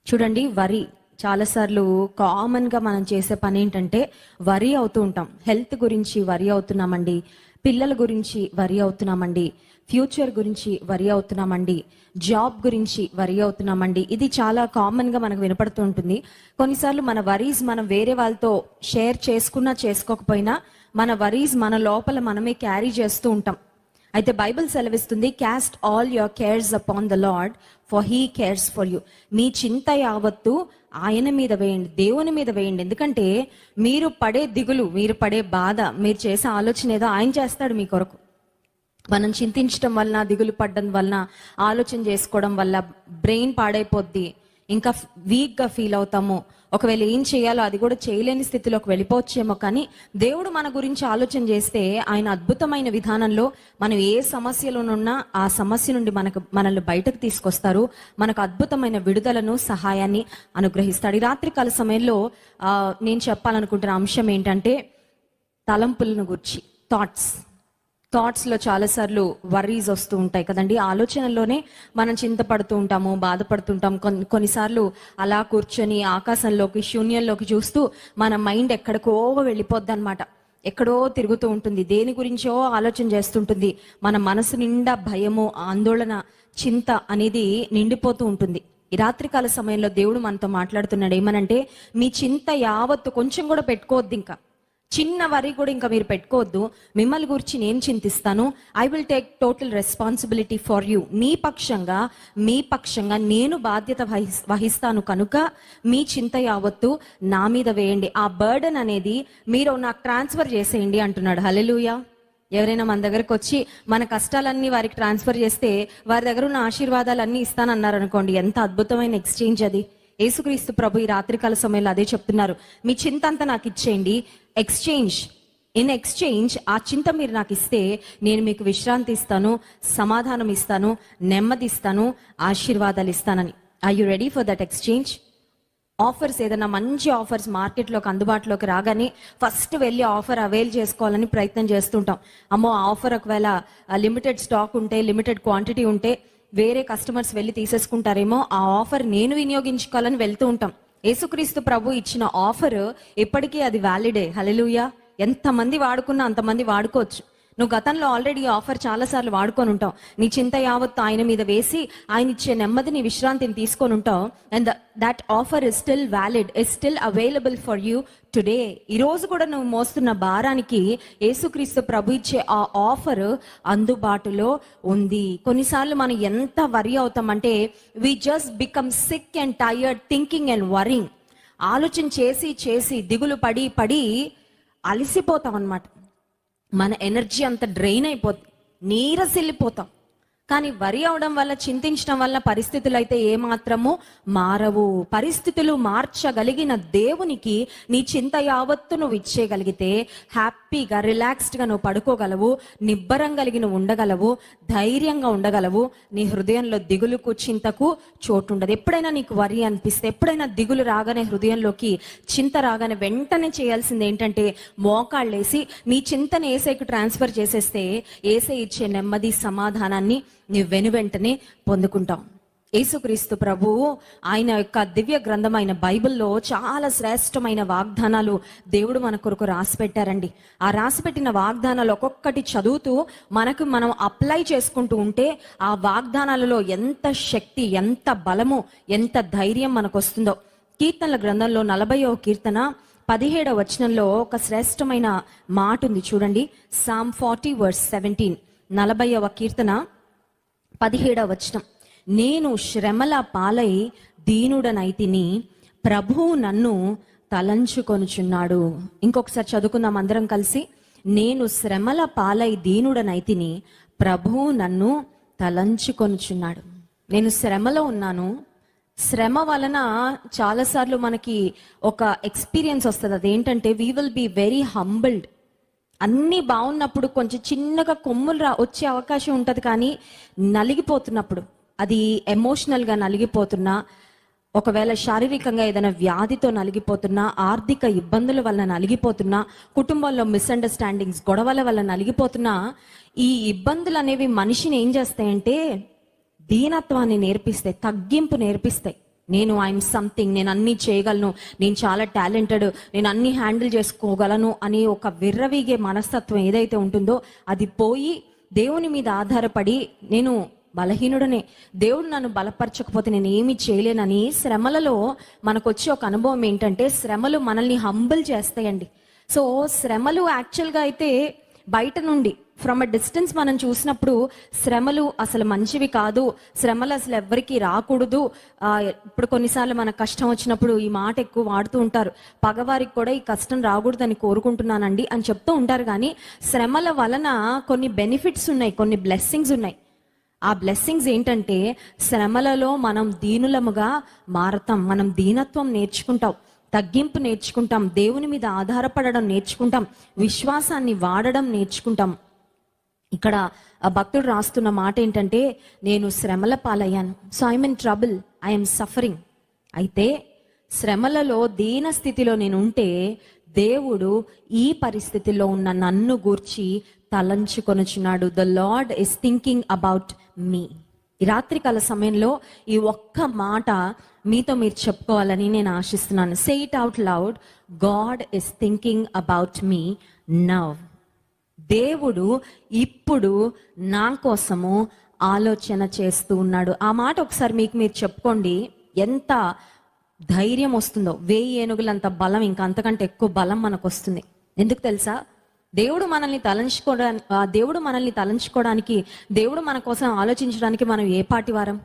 చూడండి, వరి చాలాసార్లు కామన్గా మనం చేసే పని ఏంటంటే వరి అవుతూ ఉంటాం. హెల్త్ గురించి వరి అవుతున్నామండి, పిల్లల గురించి వరి అవుతున్నామండి, ఫ్యూచర్ గురించి వరి అవుతున్నామండి, జాబ్ గురించి వరి అవుతున్నామండి. ఇది చాలా కామన్గా మనకు వినపడుతూ ఉంటుంది. కొన్నిసార్లు మన వరీస్ మనం వేరే వాళ్ళతో షేర్ చేసుకున్నా చేసుకోకపోయినా మన వరీస్ మన లోపల మనమే క్యారీ చేస్తూ ఉంటాం. అయితే బైబిల్ సెలవిస్తుంది, cast all your cares upon the Lord for he cares for you. మీ చింత యావత్తు ఆయన మీద వేయండి, దేవుని మీద వేయండి. ఎందుకంటే మీరు పడే దిగులు, మీరు పడే బాధ, మీరు చేసే ఆలోచన ఏదో ఆయన చేస్తాడు మీ కొరకు. మనం చింతించడం వలన, దిగులు పడడం వలన, ఆలోచన చేసుకోవడం వల్ల బ్రెయిన్ పాడైపోద్ది, ఇంకా వీక్గా ఫీల్ అవుతాము. ఒకవేళ ఏం చేయాలో అది కూడా చేయలేని స్థితిలోకి వెళ్ళిపోవచ్చేమో. కానీ దేవుడు మన గురించి ఆలోచన చేస్తే ఆయన అద్భుతమైన విధానంలో మనం ఏ సమస్యలోనున్నా ఆ సమస్య నుండి మనల్ని బయటకు తీసుకొస్తారు. మనకు అద్భుతమైన విడుదలను, సహాయాన్ని అనుగ్రహిస్తాడు. ఈ రాత్రికాల సమయంలో నేను చెప్పాలనుకుంటున్న అంశం ఏంటంటే తలంపులను గురించి, థాట్స్లో చాలాసార్లు వర్రీస్ వస్తూ ఉంటాయి కదండి. ఆలోచనల్లోనే మనం చింతపడుతూ ఉంటాము, బాధపడుతుంటాం. కొన్నిసార్లు అలా కూర్చొని ఆకాశంలోకి, శూన్యంలోకి చూస్తూ మన మైండ్ ఎక్కడికో వెళ్ళిపోద్ది అనమాట. ఎక్కడో తిరుగుతూ ఉంటుంది, దేని గురించో ఆలోచన చేస్తుంటుంది. మన మనసు నిండా భయము, ఆందోళన, చింత అనేది నిండిపోతూ ఉంటుంది. ఈ రాత్రికాల సమయంలో దేవుడు మనతో మాట్లాడుతున్నాడు. ఏమనంటే, మీ చింత యావత్తు కొంచెం కూడా పెట్టుకోవద్దు, ఇంకా చిన్న వరి కూడా ఇంకా మీరు పెట్టుకోవద్దు. మిమ్మల్ని గురించి నేను చింతిస్తాను. I will take total responsibility for you. మీ పక్షంగా నేను బాధ్యత వహిస్తాను కనుక మీ చింత యావత్తు నా మీద వేయండి. ఆ బర్డన్ అనేది మీరు నాకు ట్రాన్స్ఫర్ చేసేయండి అంటున్నాడు. హల్లెలూయా. ఎవరైనా మన దగ్గరకు వచ్చి మన కష్టాలన్నీ వారికి ట్రాన్స్ఫర్ చేస్తే వారి దగ్గర ఉన్న ఆశీర్వాదాలన్నీ ఇస్తానన్నారు అనుకోండి, ఎంత అద్భుతమైన ఎక్స్చేంజ్ అది. యేసుక్రీస్తు ప్రభు ఈ రాత్రికాల సమయంలో అదే చెప్తున్నారు. మీ చింత అంతా నాకు ఇచ్చేయండి. ఇన్ ఎక్స్చేంజ్ ఆ చింత మీరు నాకు ఇస్తే నేను మీకు విశ్రాంతి ఇస్తాను, సమాధానం ఇస్తాను, నెమ్మది ఇస్తాను, ఆశీర్వాదాలు ఇస్తానని. Are you ready for that exchange? Offers, ఏదైనా మంచి ఆఫర్స్ మార్కెట్లోకి అందుబాటులోకి రాగానే ఫస్ట్ వెళ్ళి ఆఫర్ అవైల్ చేసుకోవాలని ప్రయత్నం చేస్తుంటాం. అమ్మో, ఆఫర్ ఒకవేళ లిమిటెడ్ స్టాక్ ఉంటే, లిమిటెడ్ క్వాంటిటీ ఉంటే వేరే కస్టమర్స్ వెళ్ళి తీసేసుకుంటారేమో, ఆ ఆఫర్ నేను వినియోగించుకోవాలని వెళ్తూ ఉంటాం. యేసుక్రీస్తు ప్రభు ఇచ్చిన ఆఫర్ ఎప్పటికీ అది వ్యాలిడే. హల్లెలూయా. ఎంతమంది వాడుకున్నా అంతమంది వాడుకోవచ్చు. నువ్వు గతంలో ఆల్రెడీ ఈ ఆఫర్ చాలాసార్లు వాడుకొని ఉంటావు. నీ చింత యావత్తు ఆయన మీద వేసి ఆయన ఇచ్చే నెమ్మదిని, విశ్రాంతిని తీసుకొని ఉంటావు. And that offer is still valid, is still available for you today. ఈరోజు కూడా నువ్వు మోస్తున్న భారానికి యేసుక్రీస్తు ప్రభు ఇచ్చే ఆ ఆఫర్ అందుబాటులో ఉంది. కొన్నిసార్లు మనం ఎంత వరి అవుతామంటే we just become sick and tired thinking and worrying. ఆలోచన చేసి దిగులు పడి అలసిపోతాం అన్నమాట. మన ఎనర్జీ అంత డ్రైన్ అయిపోతుంది, నీరసిల్లిపోతాం. కానీ వరి అవడం వల్ల, చింతించడం వల్ల పరిస్థితులు అయితే ఏమాత్రము మారవు. పరిస్థితులు మార్చగలిగిన దేవునికి నీ చింత యావత్తు నువ్వు ఇచ్చేయగలిగితే హ్యాపీగా, రిలాక్స్డ్గా నువ్వు పడుకోగలవు, నిబ్బరం కలిగి నువ్వు ఉండగలవు, ధైర్యంగా ఉండగలవు. నీ హృదయంలో దిగులుకు, చింతకు చోటు ఉండదు. ఎప్పుడైనా నీకు వరి అనిపిస్తే, ఎప్పుడైనా దిగులు రాగానే, హృదయంలోకి చింత రాగానే వెంటనే చేయాల్సింది ఏంటంటే మోకాళ్ళేసి నీ చింతను ఏసైకి ట్రాన్స్ఫర్ చేసేస్తే ఏసై ఇచ్చే నెమ్మది, సమాధానాన్ని నీవు వెనువెంటనే పొందుకుంటాం. యేసుక్రీస్తు ప్రభువు ఆయన యొక్క దివ్య గ్రంథమైన బైబిల్లో చాలా శ్రేష్టమైన వాగ్దానాలు దేవుడు మన కొరకు రాసిపెట్టారండి. ఆ రాసిపెట్టిన వాగ్దానాలు ఒక్కొక్కటి చదువుతూ మనం అప్లై చేసుకుంటూ ఉంటే ఆ వాగ్దానాలలో ఎంత శక్తి, ఎంత బలము, ఎంత ధైర్యం మనకు వస్తుందో. కీర్తనల గ్రంథంలో 40వ కీర్తన 17వ వచనంలో ఒక శ్రేష్టమైన మాట ఉంది చూడండి. Psalm 40:17, 40వ కీర్తన 17వ వచనం. నేను శ్రమల పాలై దీనుడనైతిని, ప్రభువు నన్ను తలంచుకొనుచున్నాడు. ఇంకొకసారి చదువుకుందాం అందరం కలిసి. నేను శ్రమల పాలై దీనుడనైతిని, ప్రభువు నన్ను తలంచుకొనుచున్నాడు. నేను శ్రమలో ఉన్నాను. శ్రమ వలన చాలాసార్లు మనకి ఒక ఎక్స్పీరియన్స్ వస్తుంది. అదేంటంటే we will be very humbled. అన్నీ బాగున్నప్పుడు కొంచెం చిన్నగా కొమ్ములు వచ్చే అవకాశం ఉంటుంది. కానీ నలిగిపోతున్నప్పుడు, అది ఎమోషనల్గా నలిగిపోతున్నా, ఒకవేళ శారీరకంగా ఏదైనా వ్యాధితో నలిగిపోతున్నా, ఆర్థిక ఇబ్బందుల వల్ల నలిగిపోతున్నా, కుటుంబంలో మిస్అండర్స్టాండింగ్స్, గొడవల వల్ల నలిగిపోతున్నా, ఈ ఇబ్బందులు అనేవి మనిషిని ఏం చేస్తాయంటే దీనత్వాన్ని నేర్పిస్తాయి, తగ్గింపు నేర్పిస్తాయి. నేను ఐఎమ్ సంథింగ్, నేను అన్నీ చేయగలను, నేను చాలా టాలెంటెడ్, నేను అన్నీ హ్యాండిల్ చేసుకోగలను అని ఒక విర్రవీగే మనస్తత్వం ఏదైతే ఉంటుందో అది పోయి దేవుని మీద ఆధారపడి నేను బలహీనుడనే, దేవుడు నన్ను బలపరచకపోతే నేను ఏమీ చేయలేనని శ్రమలలో మనకు వచ్చే ఒక అనుభవం ఏంటంటే శ్రమలు మనల్ని హంబుల్ చేస్తాయండి. సో శ్రమలు యాక్చువల్గా అయితే బయట నుండి ఫ్రమ్ అ డిస్టెన్స్ మనం చూసినప్పుడు శ్రమలు అసలు మంచివి కాదు, శ్రమలు అసలు ఎవ్వరికి రాకూడదు. ఇప్పుడు కొన్నిసార్లు మనకు కష్టం వచ్చినప్పుడు ఈ మాట ఎక్కువ వాడుతూ ఉంటారు, పగవారికి కూడా ఈ కష్టం రాకూడదని కోరుకుంటున్నానండి అని చెప్తూ ఉంటారు. కానీ శ్రమల వలన కొన్ని బెనిఫిట్స్ ఉన్నాయి, కొన్ని బ్లెస్సింగ్స్ ఉన్నాయి. ఆ బ్లెస్సింగ్స్ ఏంటంటే శ్రమలలో మనం దీనులముగా మారతాం, మనం దీనత్వం నేర్చుకుంటాం, తగ్గింపు నేర్చుకుంటాం, దేవుని మీద ఆధారపడడం నేర్చుకుంటాం, విశ్వాసాన్ని వాడడం నేర్చుకుంటాం. ఇక్కడ ఆ భక్తుడు రాస్తున్న మాట ఏంటంటే నేను శ్రమల పాలయ్యాను, so I'm in trouble, I'm suffering. అయితే శ్రమలలో దీన స్థితిలో నేను ఉంటే దేవుడు ఈ పరిస్థితిలో ఉన్న నన్ను గూర్చి తలంచుకొనుచున్నాడు. The Lord is thinking about me. ఈ రాత్రికాల సమయంలో ఈ ఒక్క మాట మీతో మీరు చెప్పుకోవాలని నేను ఆశిస్తున్నాను. Say it out loud, God is thinking about me now. దేవుడు ఇప్పుడు నా కోసము ఆలోచన చేస్తూ ఉన్నాడు. ఆ మాట ఒకసారి మీకు మీరు చెప్పుకోండి, ఎంత ధైర్యం వస్తుందో. 1000 ఏనుగులంత బలం, ఇంకా అంతకంటే ఎక్కువ బలం మనకు వస్తుంది. ఎందుకు తెలుసా? దేవుడు మనల్ని తలంచుకోవడానికి, దేవుడు మన కోసం ఆలోచించడానికి మనం ఏ పాటి వారం?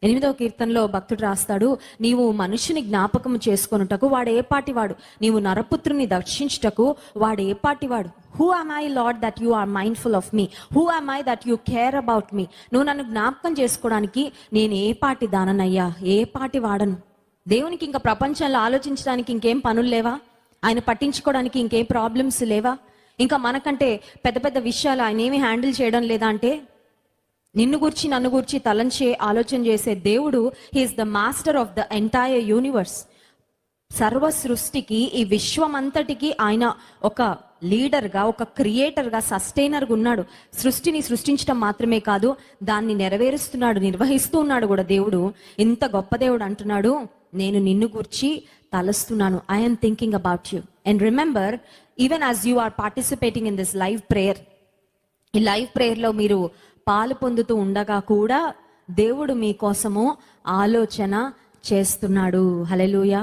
8వ కీర్తనలో భక్తుడు రాస్తాడు, నీవు మనుషుని జ్ఞాపకం చేసుకొనుటకు వాడు ఏ పాటివాడు, నీవు నరపుత్రుని దర్శించుటకు వాడు ఏ పాటివాడు. Who am I, Lord, that you are mindful of me? Who am I that you care about me? నువ్వు నన్ను జ్ఞాపకం చేసుకోవడానికి నేను ఏ పాటి దాననయ్యా, ఏ పాటి వాడను. దేవునికి ఇంకా ప్రపంచంలో ఆలోచించడానికి ఇంకేం పనులు లేవా? ఆయన పట్టించుకోవడానికి ఇంకేం ప్రాబ్లమ్స్ లేవా? ఇంకా మనకంటే పెద్ద పెద్ద విషయాలు ఆయన ఏమి హ్యాండిల్ చేయడం లేదా అంటే, నిన్ను గురించి నన్ను గురించి తలంచే ఆలోచన చేసే దేవుడు, he is the master of the entire universe. సర్వ సృష్టికి, ఈ విశ్వమంతటికి ఆయన ఒక లీడర్గా, ఒక క్రియేటర్గా, సస్టైనర్గా ఉన్నాడు. సృష్టిని సృష్టించడం మాత్రమే కాదు, దాన్ని నెరవేరుస్తున్నాడు, నిర్వహిస్తూ ఉన్నాడు కూడా దేవుడు. ఇంత గొప్ప దేవుడు అంటున్నాడు, నేను నిన్ను గురించి తలస్తున్నాను. I'm thinking about you. And remember, even as you are participating in this live prayer, ఈ లైవ్ ప్రేయర్లో మీరు పాలు పొందుతూ ఉండగా కూడా దేవుడు మీకోసము ఆలోచన చేస్తున్నాడు. హల్లెలూయా.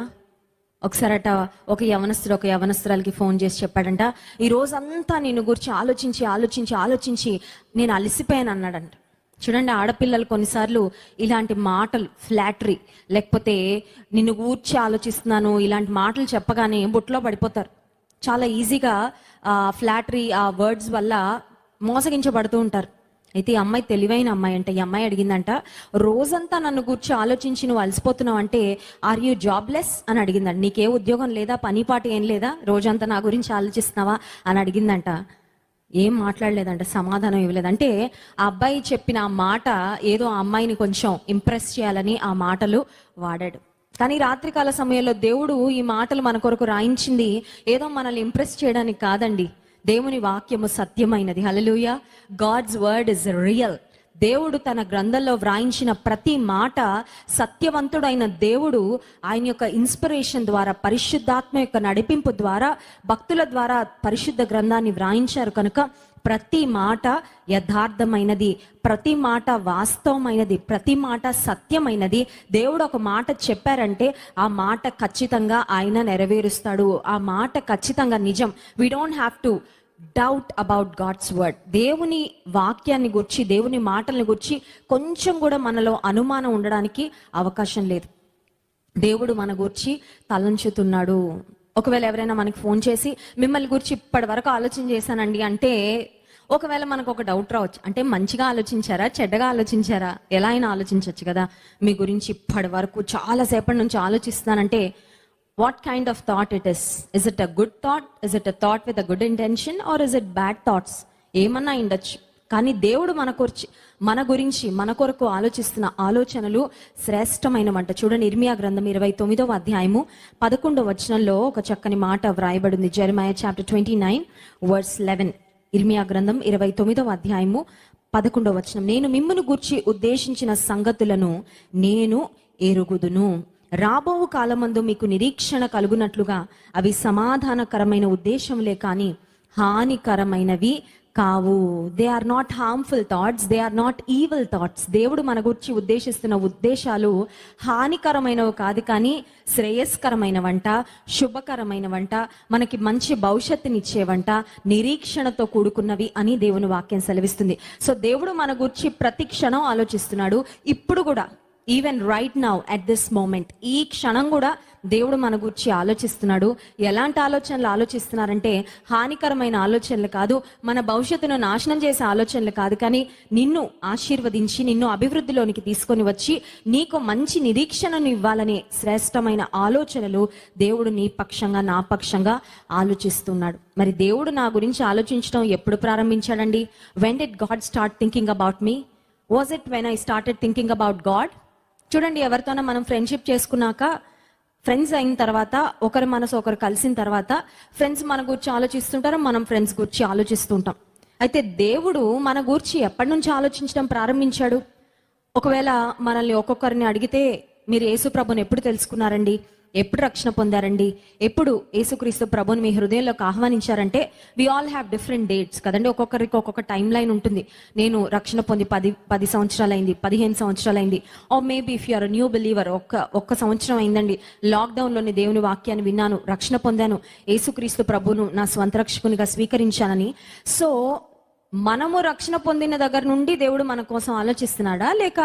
ఒకసారట ఒక యవనస్తురాలకి ఫోన్ చేసి చెప్పాడంట, ఈ రోజంతా నేను గురించి ఆలోచించి నేను అలసిపోయాను అన్నాడంట. చూడండి, ఆడపిల్లలు కొన్నిసార్లు ఇలాంటి మాటలు, ఫ్లాటరీ, లేకపోతే నిన్ను గూర్చి ఆలోచిస్తున్నాను ఇలాంటి మాటలు చెప్పగానే బుట్లో పడిపోతారు. చాలా ఈజీగా ఫ్లాటరీ, ఆ వర్డ్స్ వల్ల మోసగించబడుతూ ఉంటారు. అయితే ఈ అమ్మాయి తెలివైన అమ్మాయి అంట. ఈ అమ్మాయి అడిగిందంట, రోజంతా నన్ను గురించి ఆలోచించి నువ్వు అలసిపోతున్నావు అంటే ఆర్ యూ జాబ్లెస్ అని అడిగిందంట. నీకే ఉద్యోగం లేదా, పని పాటు ఏం లేదా, రోజంతా నా గురించి ఆలోచిస్తున్నావా అని అడిగిందంట. ఏం మాట్లాడలేదంట, సమాధానం ఇవ్వలేదు. అంటే ఆ అబ్బాయి చెప్పిన ఆ మాట ఏదో ఆ అమ్మాయిని కొంచెం ఇంప్రెస్ చేయాలని ఆ మాటలు వాడాడు. కానీ రాత్రికాల సమయంలో దేవుడు ఈ మాటలు మన కొరకు రాయించింది ఏదో మనల్ని ఇంప్రెస్ చేయడానికి కాదండి. దేవుని వాక్యము సత్యమైనది. Hallelujah. God's word is real. దేవుడు తన గ్రంథంలో వ్రాయించిన ప్రతి మాట సత్యవంతుడైన దేవుడు ఆయన యొక్క ఇన్స్పిరేషన్ ద్వారా, పరిశుద్ధాత్మ యొక్క నడిపింపు ద్వారా, భక్తుల ద్వారా పరిశుద్ధ గ్రంథాన్ని వ్రాయించారు. కనుక ప్రతి మాట యథార్థమైనది, ప్రతి మాట వాస్తవమైనది, ప్రతి మాట సత్యమైనది. దేవుడు ఒక మాట చెప్పారంటే ఆ మాట ఖచ్చితంగా ఆయన నెరవేరుస్తాడు. ఆ మాట ఖచ్చితంగా నిజం. We don't have to doubt about God's word. దేవుని వాక్యాన్ని గురించి, దేవుని మాటల్ని గురించి కొంచెం కూడా మనలో అనుమానం ఉండడానికి అవకాశం లేదు. దేవుడు మన గురించి తలంచుతున్నాడు. ఒకవేళ ఎవరైనా మనకి ఫోన్ చేసి మిమ్మల్ని గురించి ఇప్పటి వరకు ఆలోచన చేశానండి అంటే, ఒకవేళ మనకు ఒక డౌట్ రావచ్చు, అంటే మంచిగా ఆలోచించారా, చెడ్డగా ఆలోచించారా? ఎలా అయినా ఆలోచించవచ్చు కదా. మీ గురించి ఇప్పటి వరకు చాలాసేపటి నుంచి ఆలోచిస్తున్నానంటే, what kind of thought it is? Is it a good thought? Is it a thought with a good intention? Or is it bad thoughts? ఏమన్నా ఉండొచ్చు. కానీ దేవుడు మన గురించి మన కొరకు ఆలోచిస్తున్న ఆలోచనలు శ్రేష్టమైనవంట. చూడండి, ఇర్మియా గ్రంథం 29వ అధ్యాయము 11వ వచనంలో ఒక చక్కని మాట వ్రాయబడింది. జెరెమయా చాప్టర్ 29 వర్స్ 11. ఇర్మియా గ్రంథం 29వ అధ్యాయము 11వ వచనం, నేను మిమ్మును గూర్చి ఉద్దేశించిన సంగతులను నేను ఎరుగుదును. రాబో కాలమందు మీకు నిరీక్షణ కలుగునట్లుగా అవి సమాధానకరమైన ఉద్దేశములే కానీ హానికరమైనవి కావు. They are not harmful thoughts, they are not evil thoughts. దేవుడు మన గురించి ఉద్దేశిస్తున్న ఉద్దేశాలు హానికరమైనవి కాదు, కానీ శ్రేయస్కరమైనవంట, శుభకరమైనవంట, మనకి మంచి భవిష్యత్తునిచ్చేవంట, నిరీక్షణతో కూడుకున్నవి అని దేవుని వాక్యం సెలవిస్తుంది. సో దేవుడు మన గురించి ప్రతి క్షణం ఆలోచిస్తున్నాడు. ఇప్పుడు కూడా, even right now at this moment, ఈ క్షణం కూడా దేవుడు మన గురించి ఆలోచిస్తున్నాడు. ఎలాంటి ఆలోచనలు ఆలోచిస్తున్నారంటే హానికరమైన ఆలోచనలు కాదు, మన భవిష్యత్తును నాశనం చేసే ఆలోచనలు కాదు, కానీ నిన్ను ఆశీర్వదించి నిన్ను అభివృద్ధిలోనికి తీసుకొని వచ్చి నీకు మంచి నిరీక్షణను ఇవ్వాలనే శ్రేష్టమైన ఆలోచనలు దేవుడు నీ పక్షంగా నా పక్షంగా ఆలోచిస్తున్నాడు. మరి దేవుడు నా గురించి ఆలోచించడం ఎప్పుడు ప్రారంభించాడండి? When did God start thinking about me? Was it when I started thinking about God? చూడండి, ఎవరితోనో మనం ఫ్రెండ్షిప్ చేసుకున్నాక, ఫ్రెండ్స్ అయిన తర్వాత, ఒకరి మనసు ఒకరు కలిసిన తర్వాత ఫ్రెండ్స్ మన గురించి ఆలోచిస్తుంటారు, మనం ఫ్రెండ్స్ గురించి ఆలోచిస్తుంటాం. అయితే దేవుడు మన గురించి ఎప్పటి నుంచి ఆలోచించడం ప్రారంభించాడు? ఒకవేళ మనల్ని ఒక్కొక్కరిని అడిగితే, మీరు యేసు ప్రభుని ఎప్పుడు తెలుసుకున్నారండి, ఎప్పుడు రక్షణ పొందారండి, ఎప్పుడు యేసుక్రీస్తు ప్రభుని మీ హృదయంలోకి ఆహ్వానించారంటే, we all have different dates కదండి. ఒక్కొక్కరికి ఒక్కొక్క టైం లైన్ ఉంటుంది. నేను రక్షణ పొంది 10 సంవత్సరాలైంది, 15 సంవత్సరాలైంది. Oh maybe if you are new believer, ఒక్క సంవత్సరం అయిందండి, లాక్డౌన్లోని దేవుని వాక్యాన్ని విన్నాను, రక్షణ పొందాను, యేసుక్రీస్తు ప్రభును నా స్వంత రక్షకునిగా స్వీకరించానని. సో మనము రక్షణ పొందిన దగ్గర నుండి దేవుడు మన కోసం ఆలోచిస్తున్నాడా, లేక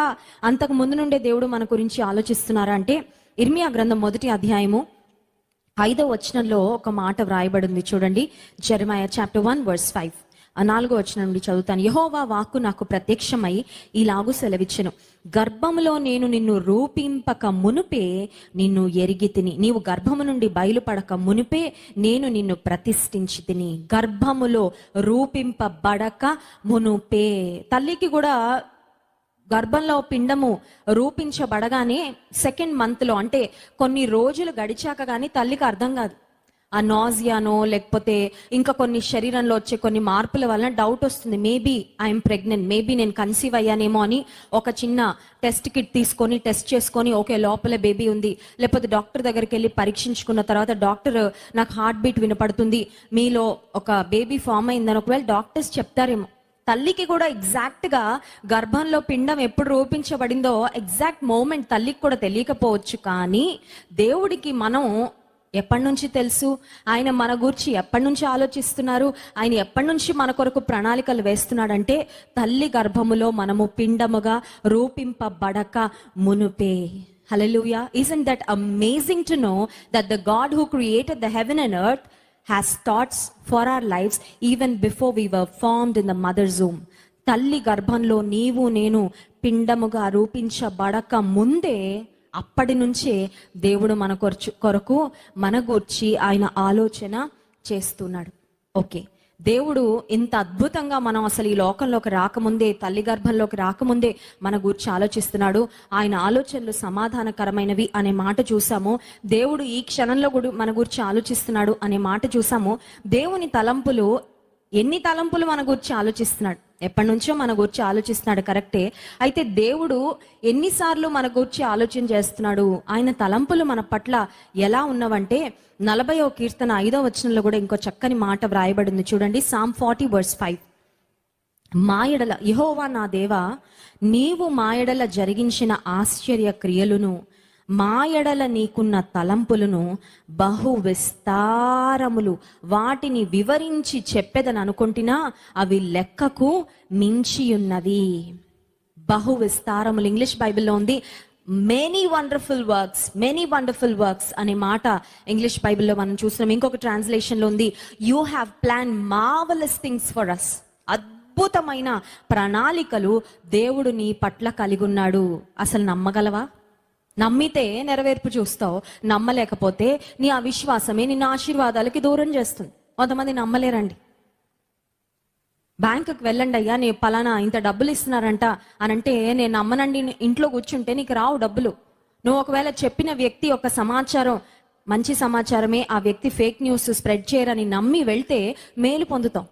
అంతకు ముందు నుండే దేవుడు మన గురించి ఆలోచిస్తున్నారా అంటే, ఇర్మియా గ్రంథం 1వ అధ్యాయము 5వ వచనంలో ఒక మాట వ్రాయబడింది చూడండి. జెరమయా చాప్టర్ 1 వర్స్ 5, 4వ వచనం నుండి చదువుతాను. యెహోవా వాక్కు నాకు ప్రత్యక్షమై ఇలాగు సెలవిచ్చెను, గర్భములో నేను నిన్ను రూపింపక మునుపే నిన్ను ఎరిగి తిని, నీవు గర్భము నుండి బయలుపడక మునుపే నేను నిన్ను ప్రతిష్ఠించి తిని. గర్భములో రూపింపబడక మునుపే. తల్లికి కూడా గర్భంలో పిండము రూపించబడగానే సెకండ్ మంత్లో, అంటే కొన్ని రోజులు గడిచాక కానీ తల్లికి అర్థం కాదు. ఆ నాజియానో లేకపోతే ఇంకా కొన్ని శరీరంలో వచ్చే కొన్ని మార్పుల వలన డౌట్ వస్తుంది, మేబీ ఐఎమ్ ప్రెగ్నెంట్, మేబీ నేను కన్సీవ్ అయ్యానేమో అని ఒక చిన్న టెస్ట్ కిట్ తీసుకొని టెస్ట్ చేసుకొని, ఓకే లోపల బేబీ ఉంది, లేకపోతే డాక్టర్ దగ్గరికి వెళ్ళి పరీక్షించుకున్న తర్వాత డాక్టర్ నాకు హార్ట్ బీట్ వినపడుతుంది, మీలో ఒక బేబీ ఫామ్ అయిందని ఒకవేళ డాక్టర్స్ చెప్తారేమో. తల్లికి కూడా ఎగ్జాక్ట్ గా గర్భంలో పిండం ఎప్పుడు రూపించబడిందో ఎగ్జాక్ట్ మూమెంట్ తల్లికి కూడా తెలియకపోవచ్చు, కానీ దేవుడికి మనం ఎప్పటి నుంచి తెలుసు, ఆయన మన గురించి ఎప్పటి నుంచి ఆలోచిస్తున్నారు, ఆయన ఎప్పటి నుంచి మన కొరకు ప్రణాళికలు వేస్తున్నాడంటే తల్లి గర్భములో మనము పిండముగా రూపింపబడక మునుపే. హల్లెలూయా. Isn't that amazing to know that the God who created the heaven and earth has thoughts for our lives even before we were formed in the mother's womb. తల్లి గర్భంలో నీవు నేను పిండముగా రూపించబడక ముందే, అప్పటి నుంచే దేవుడు మన కొరకు మన గురించి ఆయన ఆలోచన చేస్తున్నాడు. ఓకే, దేవుడు ఇంత అద్భుతంగా మనం అసలు ఈ లోకంలోకి రాకముందే, తల్లి గర్భంలోకి రాకముందే మన గురించి ఆలోచిస్తున్నాడు. ఆయన ఆలోచనలు సమాధానకరమైనవి అనే మాట చూసాము. దేవుడు ఈ క్షణంలో కూడా మన గురించి ఆలోచిస్తున్నాడు అనే మాట చూసాము. దేవుని తలంపులు, ఎన్ని తలంపులు మన గురించి ఆలోచిస్తున్నాడు, ఎప్పటి నుంచో మన గురించి ఆలోచిస్తున్నాడు, కరెక్టే. అయితే దేవుడు ఎన్నిసార్లు మన గురించి ఆలోచన చేస్తున్నాడు, ఆయన తలంపులు మన పట్ల ఎలా ఉన్నవంటే 40వ కీర్తన 5వ వచనంలో కూడా ఇంకో చక్కని మాట వ్రాయబడింది చూడండి. Psalm 40 verse 5, మా ఎడల యెహోవా నా దేవా, నీవు మా ఎడల జరిగించిన ఆశ్చర్య క్రియలను, మా ఎడల నీకున్న తలంపులను బహు విస్తారములు, వాటిని వివరించి చెప్పేదని అనుకుంటున్నా అవి లెక్కకు మించి ఉన్నవి. బహు విస్తారములు, ఇంగ్లీష్ బైబిల్లో ఉంది మెనీ వండర్ఫుల్ వర్క్స్ అనే మాట ఇంగ్లీష్ బైబిల్లో మనం చూస్తున్నాం. ఇంకొక ట్రాన్స్లేషన్లో ఉంది, you have plan marvellous things for us. అద్భుతమైన ప్రణాళికలు దేవుడు నీ పట్ల కలిగి ఉన్నాడు. అసలు నమ్మగలవా? నమ్మితే నెరవేర్పు చూస్తావు, నమ్మలేకపోతే నీ అవిశ్వాసమే నిన్ను ఆశీర్వాదాలకి దూరం చేస్తుంది. కొంతమంది నమ్మలేరండి. బ్యాంకుకి వెళ్ళండి, అయ్యా నీ పలానా ఇంత డబ్బులు ఇస్తున్నారంట అని అంటే, నేను నమ్మనండి, ఇంట్లో కూర్చుంటే నీకు రావు డబ్బులు. నువ్వు ఒకవేళ చెప్పిన వ్యక్తి ఒక సమాచారం మంచి సమాచారమే, ఆ వ్యక్తి ఫేక్ న్యూస్ స్ప్రెడ్ చేయరని నమ్మి వెళ్తే మేలు పొందుతాం.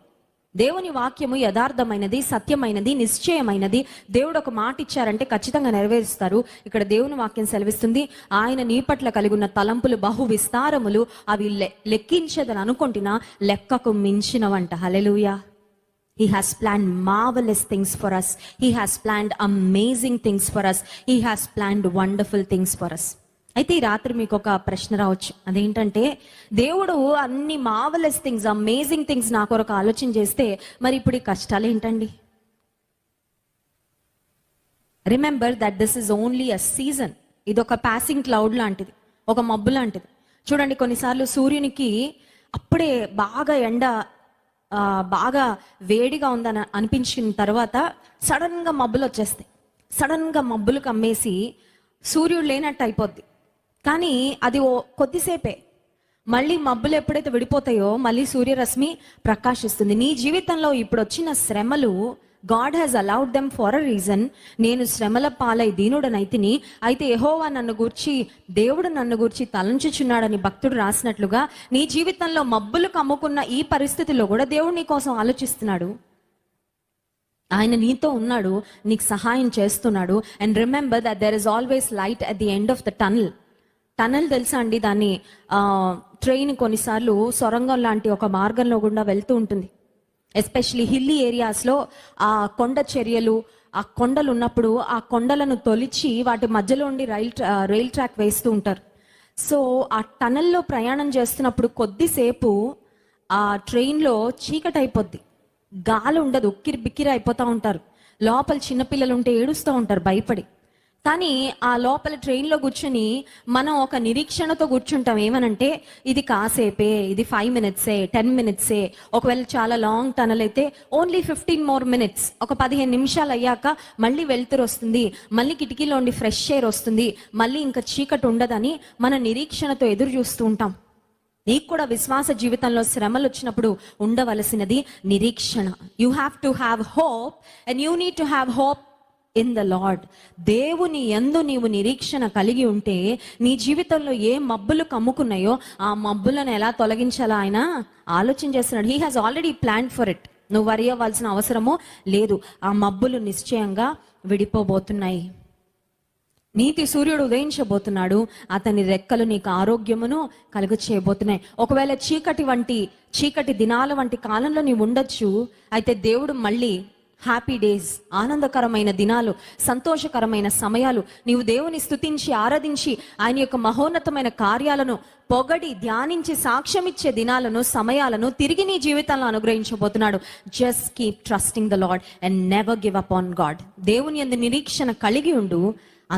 దేవుని వాక్యము యథార్థమైనది, సత్యమైనది, నిశ్చయమైనది. దేవుడు ఒక మాట ఇచ్చారంటే ఖచ్చితంగా నెరవేరుస్తారు. ఇక్కడ దేవుని వాక్యం సెలవిస్తుంది, ఆయన నీ పట్ల కలిగి ఉన్న తలంపులు బహు విస్తారములు, అవి లెక్కించదని అనుకుంటున్నా లెక్కకు మించినవంట. హల్లెలూయా. He has planned marvelous things for us. He has planned amazing things for us. He has planned wonderful things for us. అయితే ఈ రాత్రి మీకు ఒక ప్రశ్న రావచ్చు. అదేంటంటే, దేవుడు అన్ని మార్వెలస్ థింగ్స్, అమేజింగ్ థింగ్స్ నా కొరకు ఆలోచన చేస్తే మరి ఇప్పుడు ఈ కష్టాలు ఏంటండి? Remember that this is only a season. ఇది ఒక పాసింగ్ క్లౌడ్ లాంటిది, ఒక మబ్బు లాంటిది. చూడండి, కొన్నిసార్లు సూర్యునికి అప్పుడే బాగా ఎండ బాగా వేడిగా ఉందని అనిపించిన తర్వాత సడన్ గా మబ్బులు వచ్చేస్తాయి. సడన్ గా మబ్బులు కమ్మేసి సూర్యుడు లేనట్టు అయిపోద్ది. కానీ అది కొద్దిసేపే. మళ్ళీ మబ్బులు ఎప్పుడైతే విడిపోతాయో మళ్ళీ సూర్యరశ్మి ప్రకాశిస్తుంది. నీ జీవితంలో ఇప్పుడు వచ్చిన శ్రమలు, God has allowed them for a reason. నేను శ్రమల పాలై దీనుడనైతిని, అయితే యెహోవా నన్ను గూర్చి, దేవుడు నన్ను గూర్చి తలంచుచున్నాడని భక్తుడు రాసినట్లుగా నీ జీవితంలో మబ్బులు కమ్ముకున్న ఈ పరిస్థితిలో కూడా దేవుడు నీ కోసం ఆలోచిస్తున్నాడు. ఆయన నీతో ఉన్నాడు, నీకు సహాయం చేస్తున్నాడు. And remember that there is always light at the end of the tunnel. Tunnel తెలుసా అండి? దాన్ని ట్రైన్ కొన్నిసార్లు సొరంగం లాంటి ఒక మార్గంలో గుండా వెళ్తూ ఉంటుంది. ఎస్పెషలీ హిల్లీ ఏరియాస్లో ఆ కొండ చర్యలు, ఆ కొండలు ఉన్నప్పుడు ఆ కొండలను తొలిచి వాటి మధ్యలో ఉండి రైల్ ట్రాక్ వేస్తూ ఉంటారు. సో ఆ టనల్లో ప్రయాణం చేస్తున్నప్పుడు కొద్దిసేపు ఆ ట్రైన్లో చీకటి అయిపోద్ది, గాలి ఉండదు, ఉక్కిరి బిక్కిరి అయిపోతూ ఉంటారు. లోపల చిన్నపిల్లలు ఉంటే ఏడుస్తూ ఉంటారు భయపడి. కానీ ఆ లోపల ట్రైన్లో కూర్చొని మనం ఒక నిరీక్షణతో కూర్చుంటాం. ఏమనంటే, ఇది కాసేపే, ఇది 5 minutes, 10 minutes. ఒకవేళ చాలా లాంగ్ టనల్ అయితే ఓన్లీ 15 more minutes. ఒక 15 నిమిషాలు అయ్యాక మళ్ళీ వెలుతురు వస్తుంది, మళ్ళీ కిటికీలో ఉండి ఫ్రెష్ ఎయిర్ వస్తుంది, మళ్ళీ ఇంకా చీకటి ఉండదని మన నిరీక్షణతో ఎదురు చూస్తూ ఉంటాం. నీకు కూడా విశ్వాస జీవితంలో శ్రమలు వచ్చినప్పుడు ఉండవలసినది నిరీక్షణ. You have to have hope and you need to have hope in the lord. దేవుని యందు నీవు నిరీక్షణ కలిగి ఉంటే నీ జీవితంలో ఏ మబ్బులు కమ్ముకున్నాయో ఆ మబ్బులను ఎలా తొలగించాలో ఆయన ఆలోచన చేస్తున్నాడు. He has already plan for it. నువ్వు వరి అవ్వాల్సిన అవసరమో లేదు. ఆ మబ్బులు నిశ్చయంగా విడిపోబోతున్నాయి. నీతి సూర్యుడు ఉదయించబోతున్నాడు, అతని రెక్కలు నీకు ఆరోగ్యమును కలుగ చేయబోతున్నాయి. ఒకవేళ చీకటి దినాల వంటి కాలంలో నీవు ఉండొచ్చు. అయితే దేవుడు మళ్ళీ హ్యాపీ డేస్, ఆనందకరమైన దినాలు, సంతోషకరమైన సమయాలు, నీవు దేవుని స్తుతించి ఆరాధించి ఆయన యొక్క మహోన్నతమైన కార్యాలను పొగడి ధ్యానించి సాక్ష్యమిచ్చే దినాలను, సమయాలను తిరిగి నీ జీవితంలో అనుగ్రహించబోతున్నాడు. Just keep trusting the Lord and never give up on God. దేవుని యందు నిరీక్షణ కలిగి ఉండు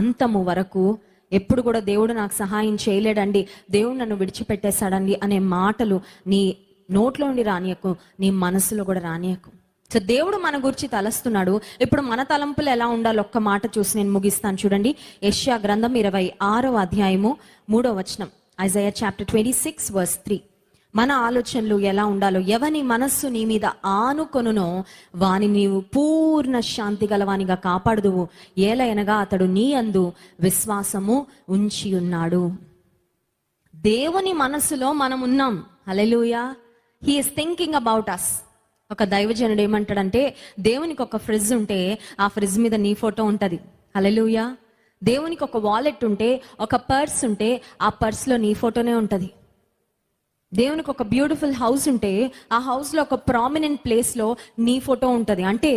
అంతము వరకు. ఎప్పుడు కూడా దేవుడు నాకు సహాయం చేయలేడండి, దేవుడు నన్ను విడిచిపెట్టేశాడండి అనే మాటలు నీ నోట్లో ఉండి రానియకు, నీ మనసులో కూడా రానియకు. సో దేవుడు మన గురించి తలస్తున్నాడు. ఇప్పుడు మన తలంపులు ఎలా ఉండాలో ఒక్క మాట చూసి నేను ముగిస్తాను. చూడండి, యెషయా గ్రంథం 26వ అధ్యాయము 3వ వచనం. Isaiah chapter 26 verse 3. మన ఆలోచనలు ఎలా ఉండాలో, ఎవని మనస్సు నీ మీద ఆనుకొనునో వాని నీవు పూర్ణ శాంతి గలవానిగా కాపాడుదువు, ఏలయనగా అతడు నీ యందు విశ్వాసము ఉంచి ఉన్నాడు. దేవుని మనస్సులో మనం ఉన్నాం. Hallelujah. He is thinking about us. ఒక దైవజనుడు ఏమంటాడంటే, దేవునికి ఒక ఫ్రిడ్జ్ ఉంటే ఆ ఫ్రిడ్జ్ మీద నీ ఫోటో ఉంటుంది. హల్లెలూయా. దేవునికి ఒక వాలెట్ ఉంటే, ఒక పర్స్ ఉంటే ఆ పర్స్లో నీ ఫోటోనే ఉంటుంది. దేవునికి ఒక బ్యూటిఫుల్ హౌస్ ఉంటే ఆ హౌస్లో ఒక ప్రామినెంట్ ప్లేస్లో నీ ఫోటో ఉంటుంది. అంటే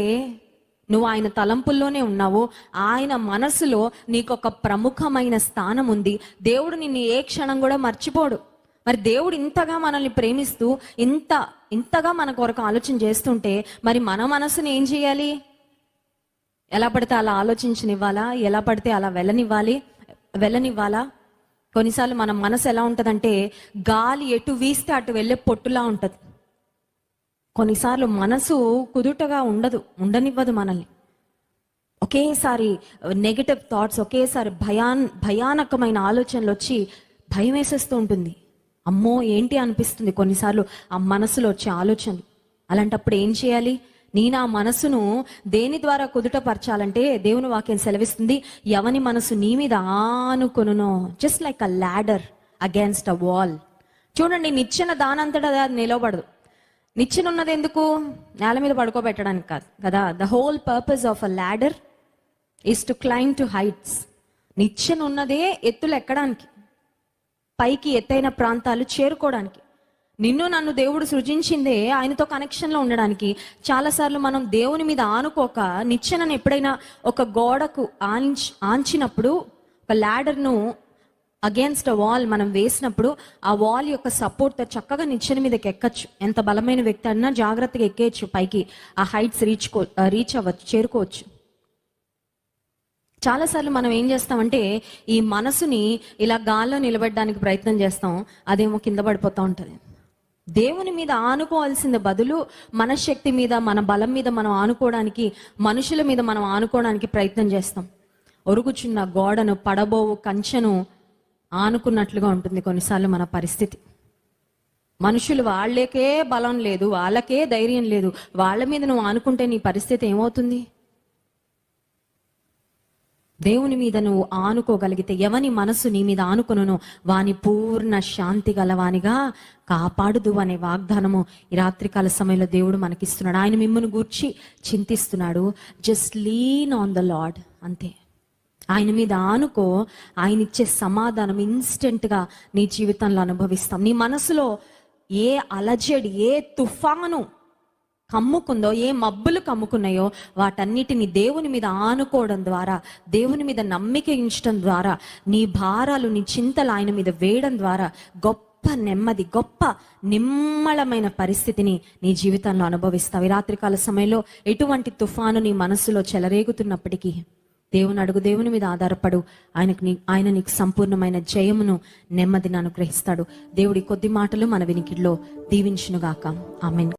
నువ్వు ఆయన తలంపుల్లోనే ఉన్నావు, ఆయన మనసులో నీకు ఒక ప్రముఖమైన స్థానం ఉంది. దేవుడు నిన్ను ఏ క్షణం కూడా మర్చిపోడు. మరి దేవుడు ఇంతగా మనల్ని ప్రేమిస్తూ ఇంతగా మన కొరకు ఆలోచన చేస్తుంటే మరి మన మనసుని ఏం చేయాలి? ఎలా పడితే అలా ఆలోచించనివ్వాలా? ఎలా పడితే అలా వెళ్ళనివ్వాలా? కొన్నిసార్లు మన మనసు ఎలా ఉంటుందంటే, గాలి ఎటు వీస్తే అటు వెళ్ళే పొట్టులా ఉంటుంది. కొన్నిసార్లు మనసు కుదుటగా ఉండనివ్వదు మనల్ని. ఒకేసారి నెగటివ్ థాట్స్, ఒకేసారి భయానకమైన ఆలోచనలు వచ్చి భయం వేసేస్తూ ఉంటుంది. అమ్మో ఏంటి అనిపిస్తుంది కొన్నిసార్లు ఆ మనసులో వచ్చే ఆలోచనలు. అలాంటప్పుడు ఏం చేయాలి? నేను ఆ మనసును దేని ద్వారా కుదుటపరచాలంటే దేవుని వాక్యం సెలవిస్తుంది, ఎవని మనసు నీ మీద ఆనుకొనునో, just like a ladder against a wall. చూడండి, నిచ్చెన దానంతటా అది నిలబడదు. నిచ్చెన ఉన్నది ఎందుకు? నేల మీద పడుకోబెట్టడానికి కాదు కదా. The whole purpose of a ladder is to climb to heights. నిచ్చెన ఉన్నదే ఎత్తులు ఎక్కడానికి, పైకి ఎత్తైన ప్రాంతాలు చేరుకోవడానికి. నిన్ను నన్ను దేవుడు సృజించిందే ఆయనతో కనెక్షన్లో ఉండడానికి. చాలాసార్లు మనం దేవుని మీద ఆనుకోక నిచ్చెనను ఎప్పుడైనా ఒక గోడకు ఆంచినప్పుడు, ఒక ల్యాడర్ను అగేన్స్ట్ అ వాల్ మనం వేసినప్పుడు, ఆ వాల్ యొక్క సపోర్ట్తో చక్కగా నిచ్చెన మీదకి ఎక్కచ్చు. ఎంత బలమైన వ్యక్తి అన్నా జాగ్రత్తగా ఎక్కేయచ్చు పైకి, ఆ హైట్స్ రీచ్ అవ్వచ్చు, చేరుకోవచ్చు. చాలాసార్లు మనం ఏం చేస్తామంటే ఈ మనసుని ఇలా గాల్లో నిలబెట్టడానికి ప్రయత్నం చేస్తాం, అదేమో కింద పడిపోతూ ఉంటుంది. దేవుని మీద ఆనుకోవాల్సిన బదులు మన శక్తి మీద, మన బలం మీద మనం ఆనుకోవడానికి, మనుషుల మీద మనం ఆనుకోవడానికి ప్రయత్నం చేస్తాం. ఒరుగుచున్న గోడను, పడబోవు కంచెను ఆనుకున్నట్లుగా ఉంటుంది కొన్నిసార్లు మన పరిస్థితి. మనుషులు వాళ్ళకే బలం లేదు, వాళ్ళకే ధైర్యం లేదు, వాళ్ళ మీద నువ్వు ఆనుకుంటే నీ పరిస్థితి ఏమవుతుంది? దేవుని మీద నువ్వు ఆనుకోగలిగితే, ఎవని మనసు నీ మీద ఆనుకొనునో వాని పూర్ణ శాంతి గలవానిగా కాపాడుదు అనే వాగ్దానము ఈ రాత్రికాల సమయంలో దేవుడు మనకిస్తున్నాడు. ఆయన మిమ్మల్ని గూర్చి చింతిస్తున్నాడు. Just lean on the Lord, అంతే. ఆయన మీద ఆనుకో, ఆయన ఇచ్చే సమాధానం ఇన్స్టెంట్గా నీ జీవితంలో అనుభవిస్తాం. నీ మనసులో ఏ అలజడి, ఏ తుఫాను కమ్ముకుందో, ఏ మబ్బులు కమ్ముకున్నాయో వాటన్నిటిని దేవుని మీద ఆనుకోవడం ద్వారా, దేవుని మీద నమ్మిక ఉంచడం ద్వారా, నీ భారాలు, నీ చింతలు ఆయన మీద వేయడం ద్వారా గొప్ప నెమ్మది, గొప్ప నిమ్మళమైన పరిస్థితిని నీ జీవితంలో అనుభవిస్తావు. ఈ రాత్రికాల సమయంలో ఎటువంటి తుఫాను నీ మనసులో చెలరేగుతున్నప్పటికీ దేవుని అడుగు, దేవుని మీద ఆధారపడు. ఆయన నీకు సంపూర్ణమైన జయమును, నెమ్మదిని అనుగ్రహిస్తాడు. దేవుడి కొద్ది మాటలు మన వినికిడిలో దీవించునుగాక. ఆమేన్.